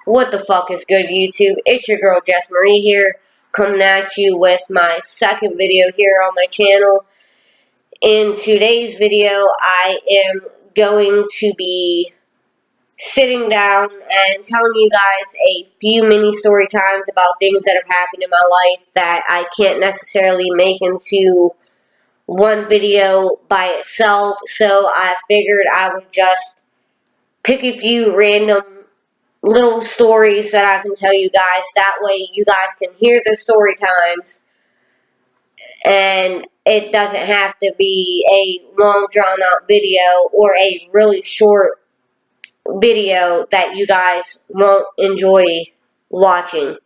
What the fuck is good, YouTube? It's your girl Jess Marie here, coming at you with my second video here on my channel. In today's video, I am going to be sitting down and telling you guys a few mini story times about things that have happened in my life that I can't necessarily make into one video by itself, so I figured I would just pick a few random little stories that I can tell you guys. That way you guys can hear the story times and it doesn't have to be a long drawn out video or a really short video that you guys won't enjoy watching.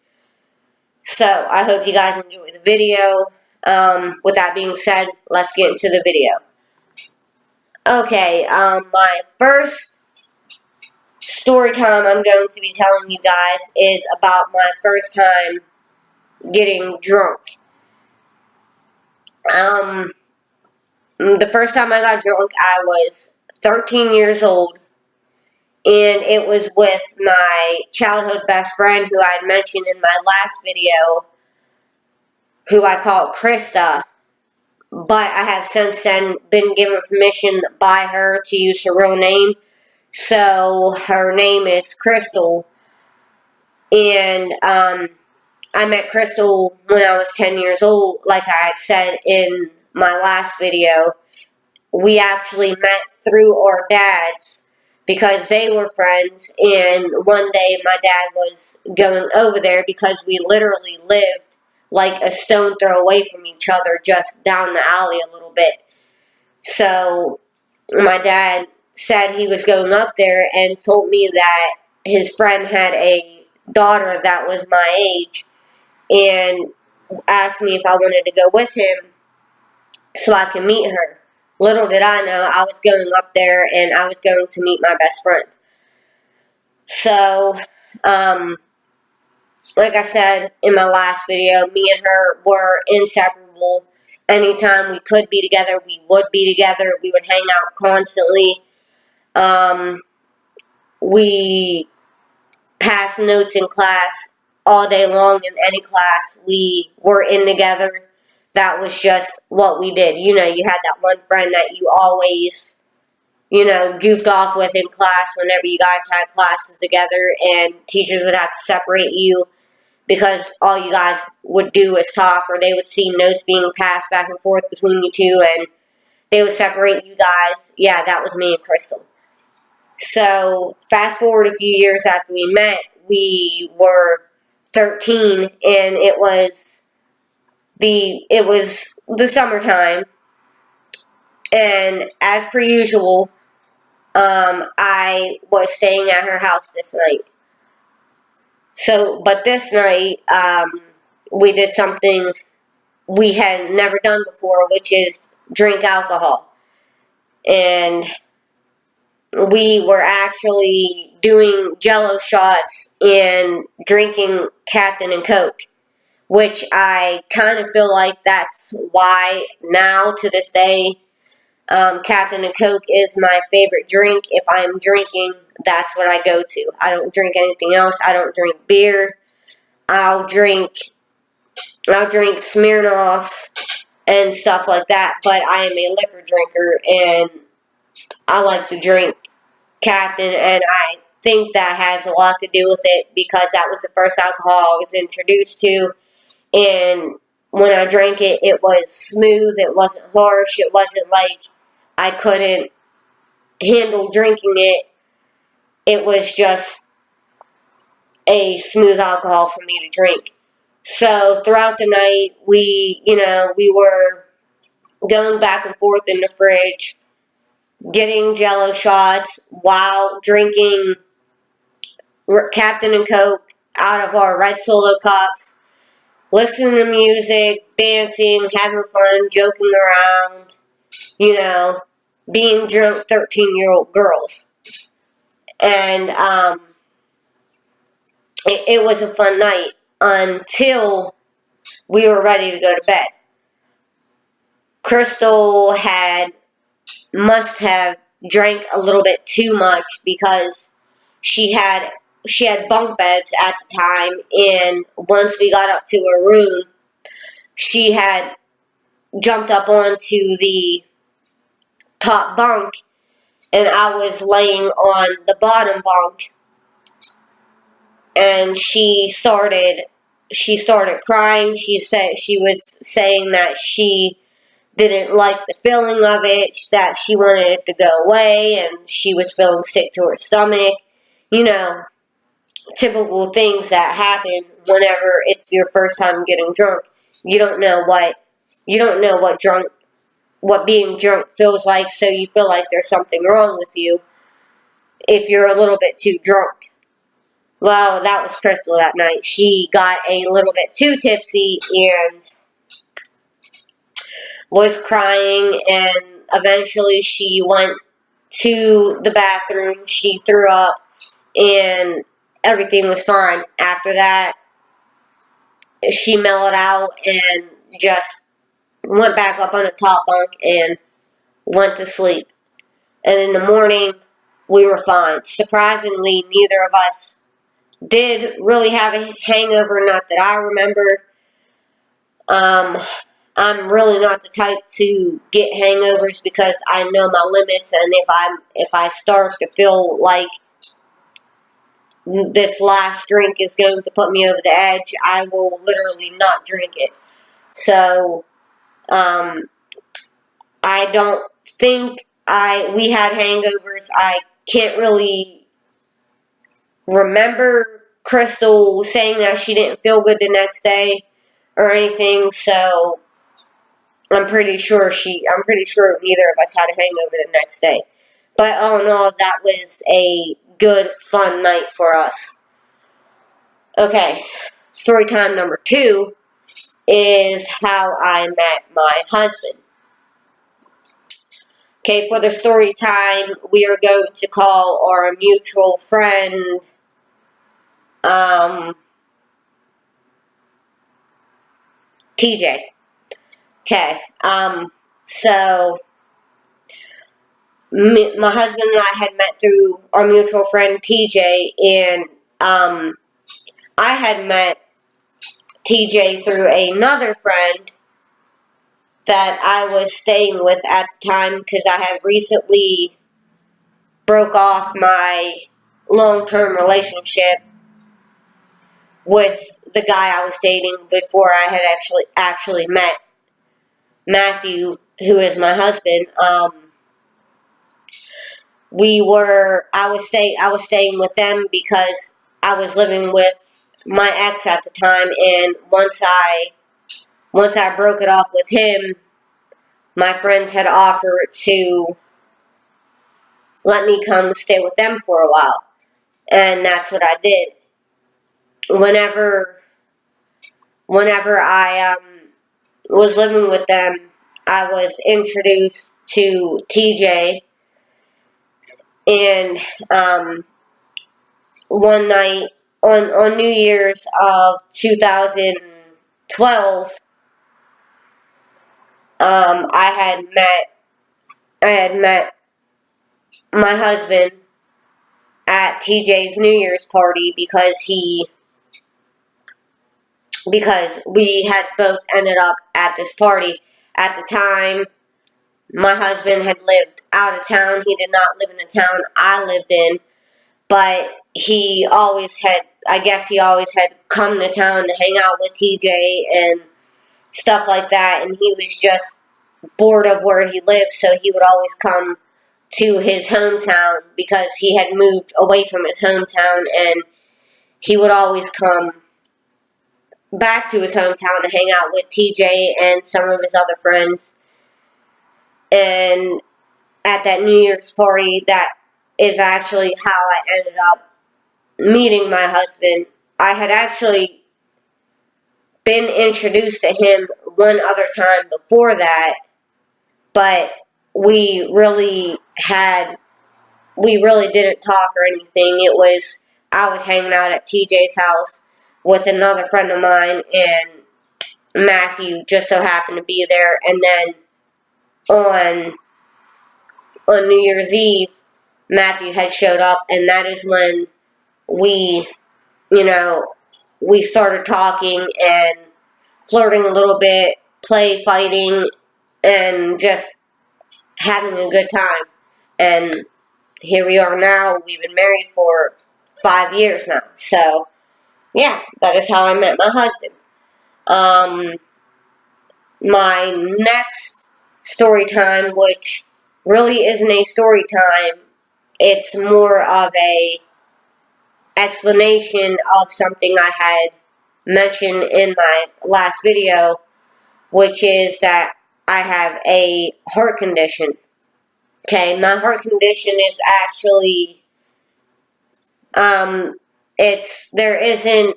So I hope you guys enjoy the video. With that being said, let's get into the video. Okay, my first story time I'm going to be telling you guys is about my first time getting drunk. The first time I got drunk, I was 13 years old, and it was with my childhood best friend who I had mentioned in my last video, who I call Krista, but I have since then been given permission by her to use her real name. So her name is Crystal, and I met Crystal when I was 10 years old, like I had said in my last video. We actually met through our dads because they were friends, and one day my dad was going over there because we literally lived like a stone throw away from each other, just down the alley a little bit. So my dad said he was going up there and told me that his friend had a daughter that was my age and asked me if I wanted to go with him so I could meet her. Little did I know I was going up there and I was going to meet my best friend. So, like I said in my last video, me and her were inseparable. Anytime we could be together, we would be together. We would hang out constantly. We passed notes in class all day long. In any class we were in together. That was just what we did. You know, you had that one friend that you always, goofed off with in class whenever you guys had classes together, and teachers would have to separate you because all you guys would do is talk, or they would see notes being passed back and forth between you two, and they would separate you guys. Yeah, that was me and Crystal. So, fast forward a few years after we met, we were 13, and it was the summertime, and as per usual, I was staying at her house this night. So, but this night, we did something we had never done before, which is drink alcohol. And we were actually doing Jello shots and drinking Captain and Coke, which I kind of feel like that's why now, to this day, Captain and Coke is my favorite drink. If I'm drinking, that's what I go to. I don't drink anything else. I don't drink beer. I'll drink Smirnoffs and stuff like that, but I am a liquor drinker, and I like to drink Captain, and I think that has a lot to do with it because that was the first alcohol I was introduced to, and when I drank it, it was smooth, it wasn't harsh, it wasn't like I couldn't handle drinking it. It was just a smooth alcohol for me to drink. So throughout the night, we were going back and forth in the fridge, getting Jello shots while drinking Captain and Coke out of our red Solo cups, listening to music, dancing, having fun, joking around, being drunk 13-year-old girls. And it was a fun night until we were ready to go to bed. Crystal must have drank a little bit too much because she had she had bunk beds at the time, and once we got up to her room, she had jumped up onto the top bunk, and I was laying on the bottom bunk, and she started crying. She was saying that she didn't like the feeling of it, that she wanted it to go away, and she was feeling sick to her stomach. You know, typical things that happen whenever it's your first time getting drunk. You don't know what being drunk feels like, so you feel like there's something wrong with you if you're a little bit too drunk. Well, that was Crystal that night. She got a little bit too tipsy and was crying, and eventually she went to the bathroom. She threw up, and everything was fine. After that, she mellowed out and just went back up on the top bunk and went to sleep. And in the morning, we were fine. Surprisingly, neither of us did really have a hangover, not that I remember. I'm really not the type to get hangovers because I know my limits, and if I start to feel like this last drink is going to put me over the edge, I will literally not drink it. So, I don't think we had hangovers. I can't really remember Crystal saying that she didn't feel good the next day or anything, so I'm pretty sure neither of us had a hangover the next day. But all in all, that was a good, fun night for us. Okay, story time number 2 is how I met my husband. Okay, for the story time, we are going to call our mutual friend, TJ. Okay, so my husband and I had met through our mutual friend TJ, and I had met TJ through another friend that I was staying with at the time because I had recently broke off my long-term relationship with the guy I was dating before I had actually met Matthew, who is my husband. I was staying with them because I was living with my ex at the time, and once I broke it off with him, my friends had offered to let me come stay with them for a while, and that's what I did. Whenever I was living with them, I was introduced to TJ, and one night on New Year's of 2012, I had met my husband at TJ's New Year's party because we had both ended up at this party. At the time, my husband had lived out of town. He did not live in the town I lived in, but he always had come to town to hang out with TJ and stuff like that, and he was just bored of where he lived, so he would always come to his hometown because he had moved away from his hometown, and he would always come back to his hometown to hang out with TJ and some of his other friends. And at that New Year's party, that is actually how I ended up meeting my husband. I had actually been introduced to him one other time before that, but we really didn't talk or anything. I was hanging out at TJ's house with another friend of mine, and Matthew just so happened to be there. And then on New Year's Eve, Matthew had showed up, and that is when we, we started talking and flirting a little bit, play fighting, and just having a good time. And here we are now. We've been married for 5 years now. So, yeah, that is how I met my husband. My next story time, which really isn't a story time, it's more of a explanation of something I had mentioned in my last video, which is that I have a heart condition. Okay, my heart condition is actually, there isn't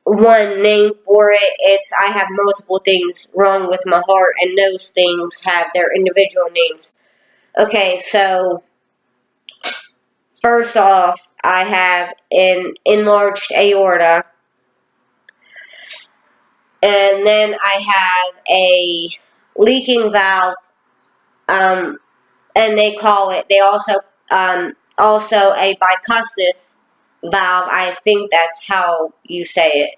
one name for it. It's, I have multiple things wrong with my heart, and those things have their individual names. Okay, so first off, I have an enlarged aorta, and then I have a leaking valve, and they also a bicuspid valve. I think that's how you say it,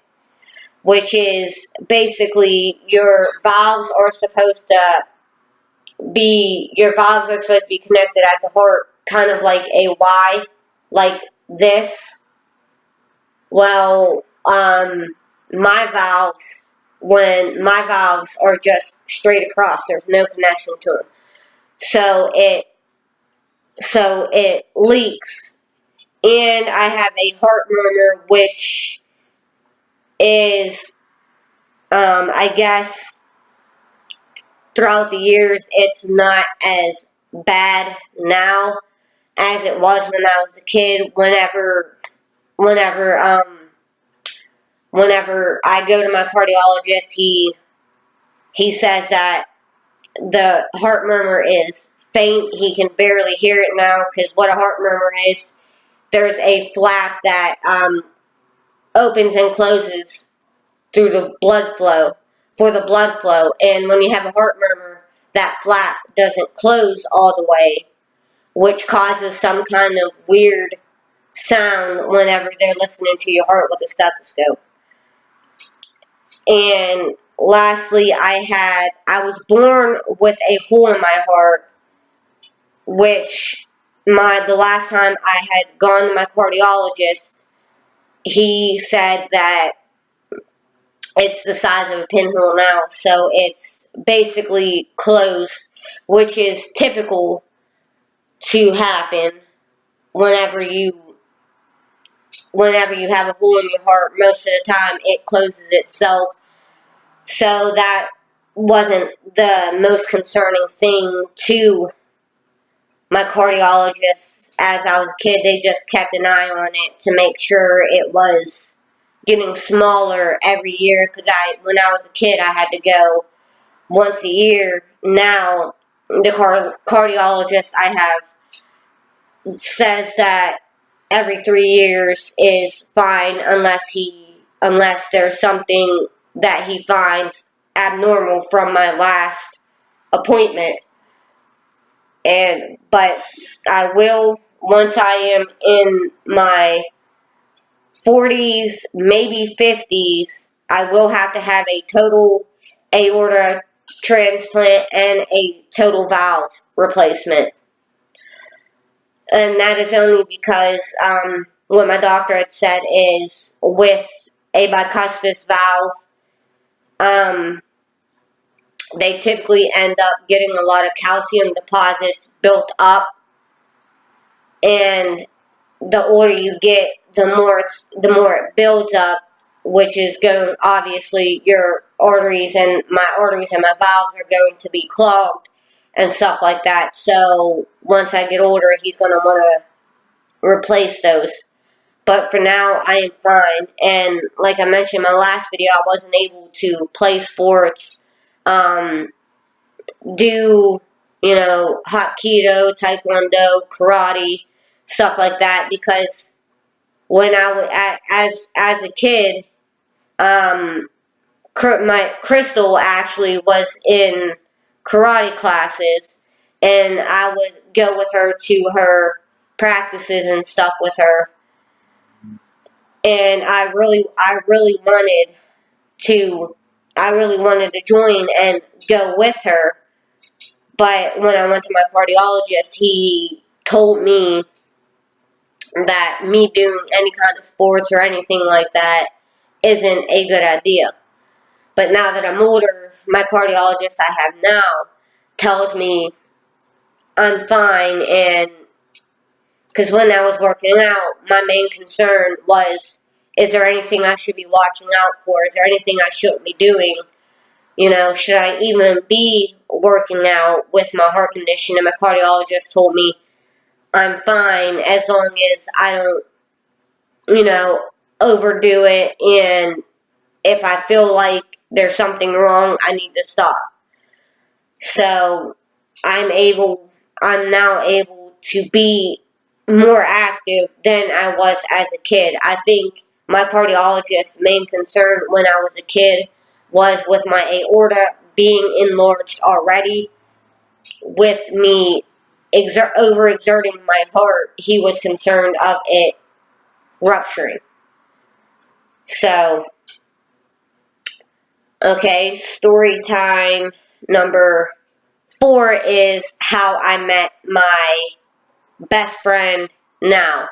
which is basically your valves are supposed to be connected at the heart, kind of like a Y, like this. Well, my valves are just straight across. There's no connection to them. So it leaks. And I have a heart murmur, which is, I guess, throughout the years, it's not as bad now as it was when I was a kid. Whenever I go to my cardiologist, he says that the heart murmur is faint. He can barely hear it now, because what a heart murmur is, there's a flap that opens and closes through the blood flow, and when you have a heart murmur, that flap doesn't close all the way, which causes some kind of weird sound whenever they're listening to your heart with a stethoscope. And lastly, I was born with a hole in my heart, which the last time I had gone to my cardiologist, he said that it's the size of a pinhole now, so it's basically closed, which is typical to happen whenever you have a hole in your heart. Most of the time, it closes itself. So that wasn't the most concerning thing to my cardiologist. As I was a kid, they just kept an eye on it to make sure it was getting smaller every year, because when I was a kid, I had to go once a year. Now, the cardiologist I have says that every 3 years is fine, unless there's something that he finds abnormal from my last appointment. But I will, once I am in my 40s, maybe 50s, I will have to have a total aorta transplant and a total valve replacement. And that is only because what my doctor had said is, with a bicuspid valve, they typically end up getting a lot of calcium deposits built up, and the older you get, the more it builds up, which is going, obviously, your arteries and my valves are going to be clogged and stuff like that. So once I get older, he's going to want to replace those. But for now, I am fine. And like I mentioned in my last video, I wasn't able to play sports, do, Hapkido, Taekwondo, karate, stuff like that, because when I was, as a kid, my Crystal actually was in karate classes, and I would go with her to her practices and stuff with her. and I really wanted to join and go with her. But when I went to my cardiologist, he told me that me doing any kind of sports or anything like that isn't a good idea. But now that I'm older, my cardiologist I have now tells me I'm fine. And because when I was working out, my main concern was, is there anything I should be watching out for? Is there anything I shouldn't be doing? You know, should I even be working out with my heart condition? And my cardiologist told me I'm fine as long as I don't, overdo it. And if I feel like there's something wrong, I need to stop. So I'm now able to be more active than I was as a kid. I think my cardiologist's main concern when I was a kid was with my aorta being enlarged already. With me overexerting my heart, he was concerned of it rupturing. So, okay, story time number 4 is how I met my best friend now.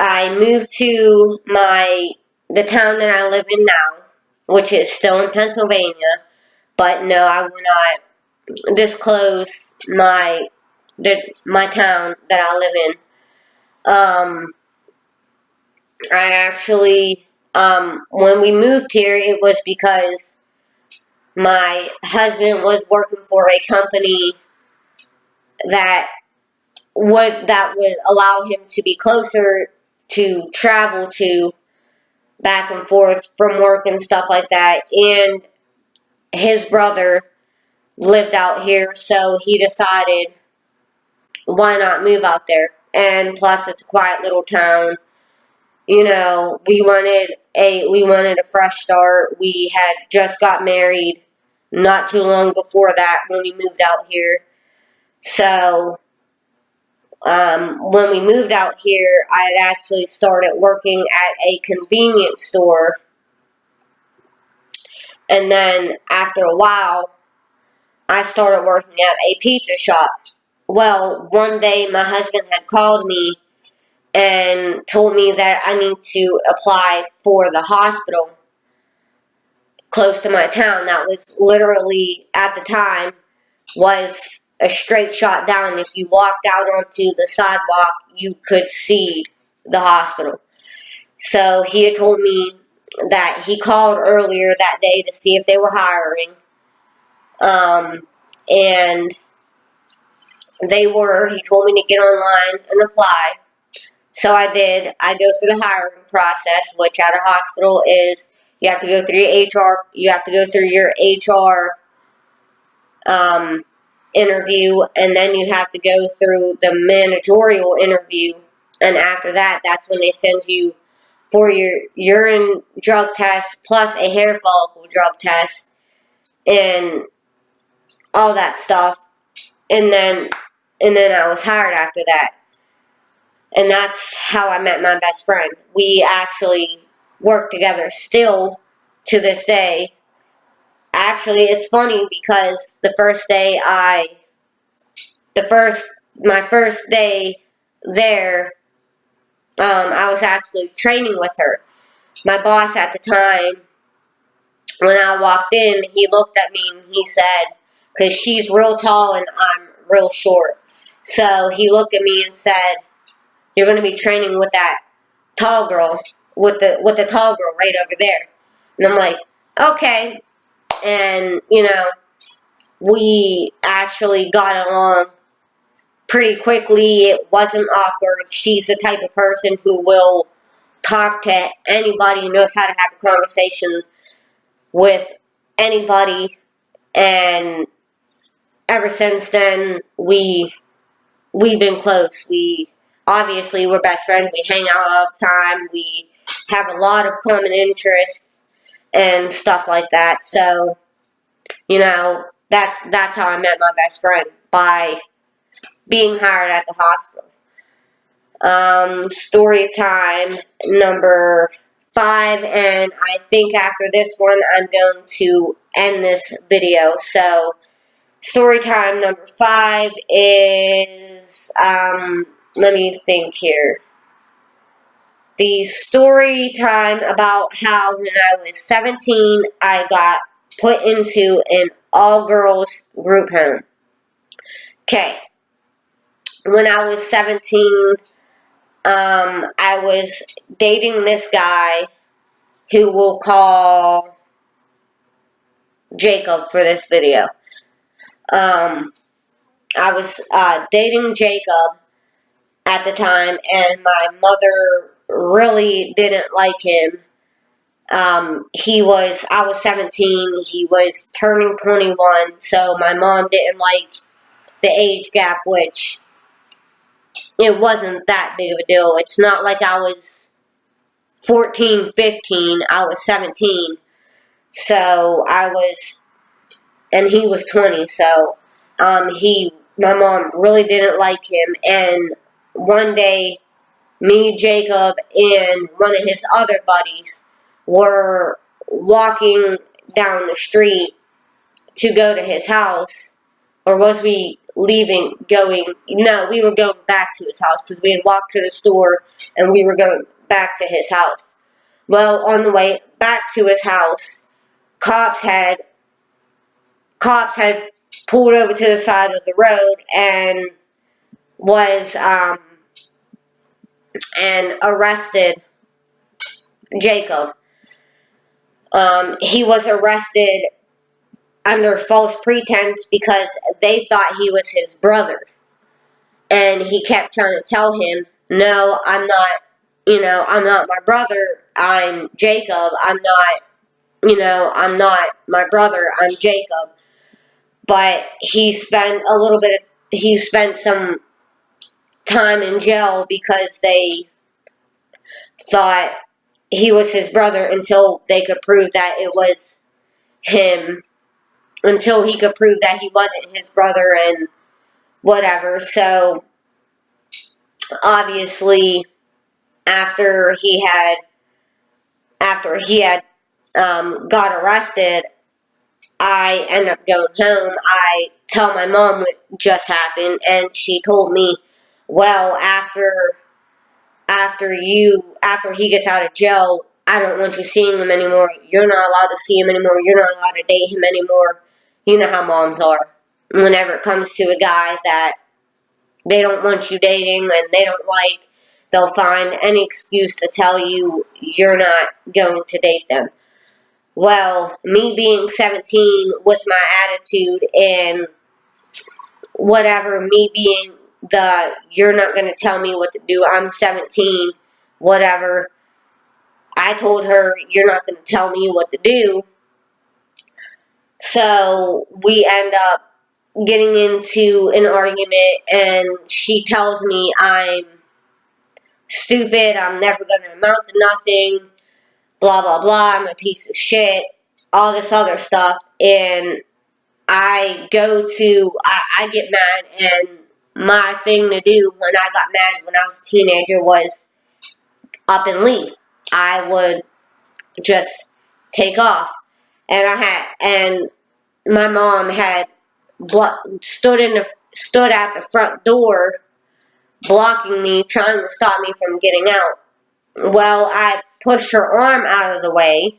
I moved to the town that I live in now, which is still in Pennsylvania, but no, I will not disclose my town that I live in. I actually, when we moved here, it was because my husband was working for a company that would allow him to be closer to travel to back and forth from work and stuff like that. And his brother lived out here, so he decided, why not move out there? And plus, it's a quiet little town. You know, we wanted a fresh start. We had just got married not too long before that when we moved out here. So, when we moved out here, I had actually started working at a convenience store. And then after a while, I started working at a pizza shop. Well, one day my husband had called me and told me that I need to apply for the hospital close to my town. That was literally, at the time, was a straight shot down. If you walked out onto the sidewalk, you could see the hospital. So he had told me that he called earlier that day to see if they were hiring. And they were. He told me to get online and apply. So I did. I go through the hiring process, which at a hospital is you have to go through your HR. You have to go through your HR interview, and then you have to go through the managerial interview. And after that, that's when they send you for your urine drug test plus a hair follicle drug test and all that stuff. And then I was hired after that. And that's how I met my best friend. We actually work together still to this day. Actually, it's funny because my first day there, I was actually training with her. My boss at the time, when I walked in, he looked at me and he said, because she's real tall and I'm real short. So he looked at me and said, "You're going to be training with that tall girl, with the tall girl right over there." And I'm like, okay. And, we actually got along pretty quickly. It wasn't awkward. She's the type of person who will talk to anybody and knows how to have a conversation with anybody. And ever since then, we've been close. We're best friends. We hang out all the time. We have a lot of common interests and stuff like that. So, that's how I met my best friend, by being hired at the hospital. Story time number 5, and I think after this one I'm going to end this video. So story time number 5 is, let me think here. The story time about how when I was 17 I got put into an all-girls group home. Okay, when I was 17, I was dating this guy who we'll call Jacob for this video. I was dating Jacob at the time, and my mother really didn't like him. I was 17, he was turning 21, so my mom didn't like the age gap, which it wasn't that big of a deal. It's not like I was 14, 15, I was 17, so and he was 20, so, my mom really didn't like him, and one day, me, Jacob, and one of his other buddies were walking down the street to go to his house, or was we no, we were going back to his house, because we had walked to the store, and we were going back to his house. Well, on the way back to his house, cops had pulled over to the side of the road and arrested Jacob. He was arrested under false pretense because they thought he was his brother. And he kept trying to tell him, no, I'm not my brother, I'm Jacob, I'm not my brother, I'm Jacob. But he spent some time in jail because they thought he was his brother until they could prove that it was him, until he could prove that he wasn't his brother and whatever. So obviously after he had got arrested, I end up going home. I tell my mom what just happened, and she told me, well, after he gets out of jail, I don't want you seeing him anymore. You're not allowed to see him anymore. You're not allowed to date him anymore. You know how moms are. Whenever it comes to a guy that they don't want you dating and they don't like, they'll find any excuse to tell you you're not going to date them. Well, me being 17 with my attitude and whatever, me being you're not going to tell me what to do, I'm 17, whatever, I told her, you're not going to tell me what to do. So we end up getting into an argument, and she tells me I'm stupid, I'm never going to amount to nothing, blah, blah, blah, I'm a piece of shit, all this other stuff. And I get mad, and my thing to do when I got mad when I was a teenager was up and leave. I would just take off. And my mom had stood at the front door, blocking me, trying to stop me from getting out. Well, I pushed her arm out of the way,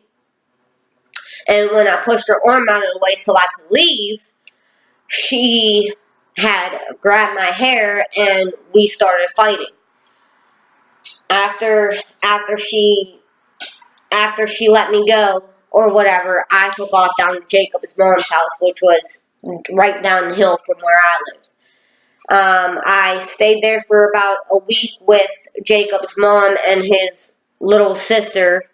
and when I pushed her arm out of the way so I could leave, she had grabbed my hair, and we started fighting. After she let me go, or whatever, I took off down to Jacob's mom's house, which was right down the hill from where I lived. I stayed there for about a week with Jacob's mom and his little sister.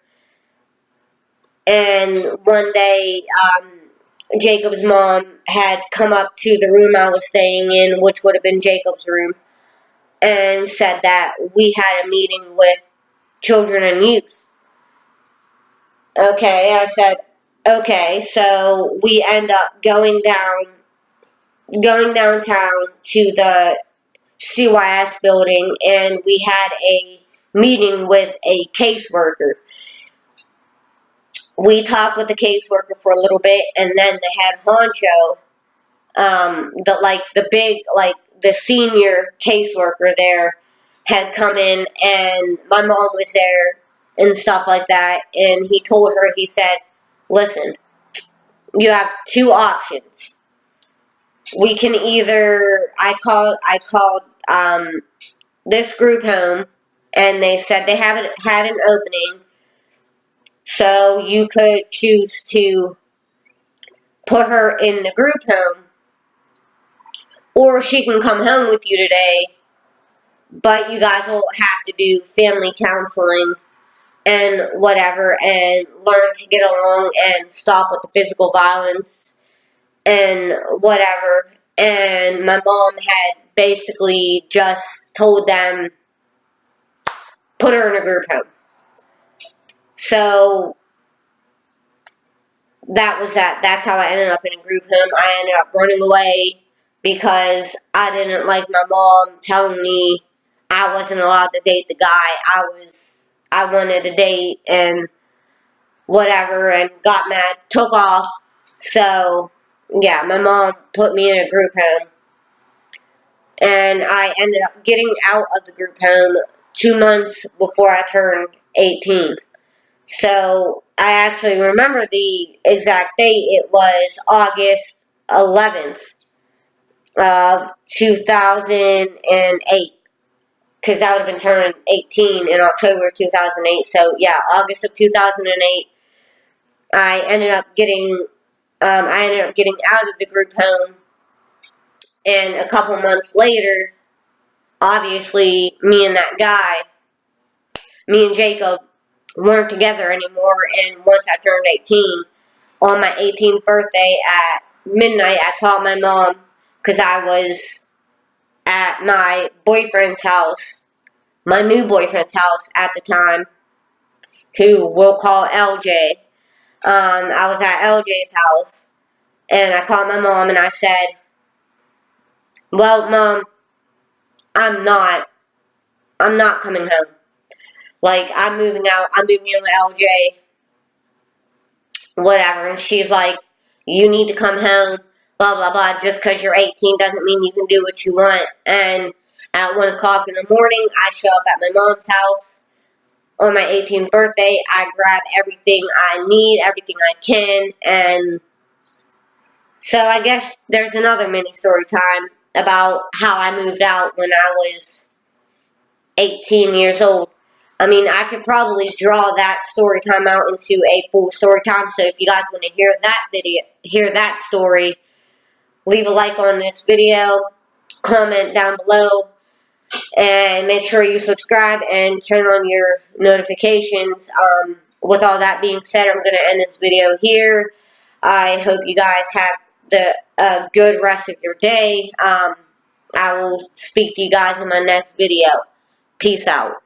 And one day, Jacob's mom had come up to the room I was staying in, which would have been Jacob's room, and said that we had a meeting with children and youth. Okay, I said, okay, so we end up going downtown to the CYS building, and we had a meeting with a caseworker. We talked with the caseworker for a little bit, and then the head honcho, the senior caseworker there, had come in, and my mom was there and stuff like that, and he told her, he said, listen, you have two options. We can either, I called this group home, and they said they haven't had an opening, so you could choose to put her in the group home, or she can come home with you today, but you guys will have to do family counseling and whatever, and learn to get along and stop with the physical violence and whatever. And my mom had basically just told them, put her in a group home. So that was that. That's how I ended up in a group home. I ended up running away because I didn't like my mom telling me I wasn't allowed to date the guy I wanted to date, and whatever, and got mad, took off. So yeah, my mom put me in a group home, and I ended up getting out of the group home 2 months before I turned 18. So I actually remember the exact date. It was August 11th of 2008, because I would have been turning 18 in October of 2008. So yeah, August of 2008, I ended up getting out of the group home, and a couple months later, obviously, me and Jacob weren't together anymore, and once I turned 18, on my 18th birthday at midnight, I called my mom, because I was at my boyfriend's house, my new boyfriend's house at the time, who we'll call LJ. I was at LJ's house, and I called my mom, and I said, well, Mom, I'm not coming home. Like, I'm moving out, I'm moving in with LJ, whatever. And she's like, you need to come home, blah, blah, blah. Just because you're 18 doesn't mean you can do what you want. And at 1 o'clock in the morning, I show up at my mom's house on my 18th birthday. I grab everything I need, everything I can, and so I guess there's another mini story time about how I moved out when I was 18 years old. I mean, I could probably draw that story time out into a full story time. So if you guys want to hear that story, leave a like on this video, comment down below, and make sure you subscribe and turn on your notifications. With all that being said, I'm going to end this video here. I hope you guys have a good rest of your day. I will speak to you guys in my next video. Peace out.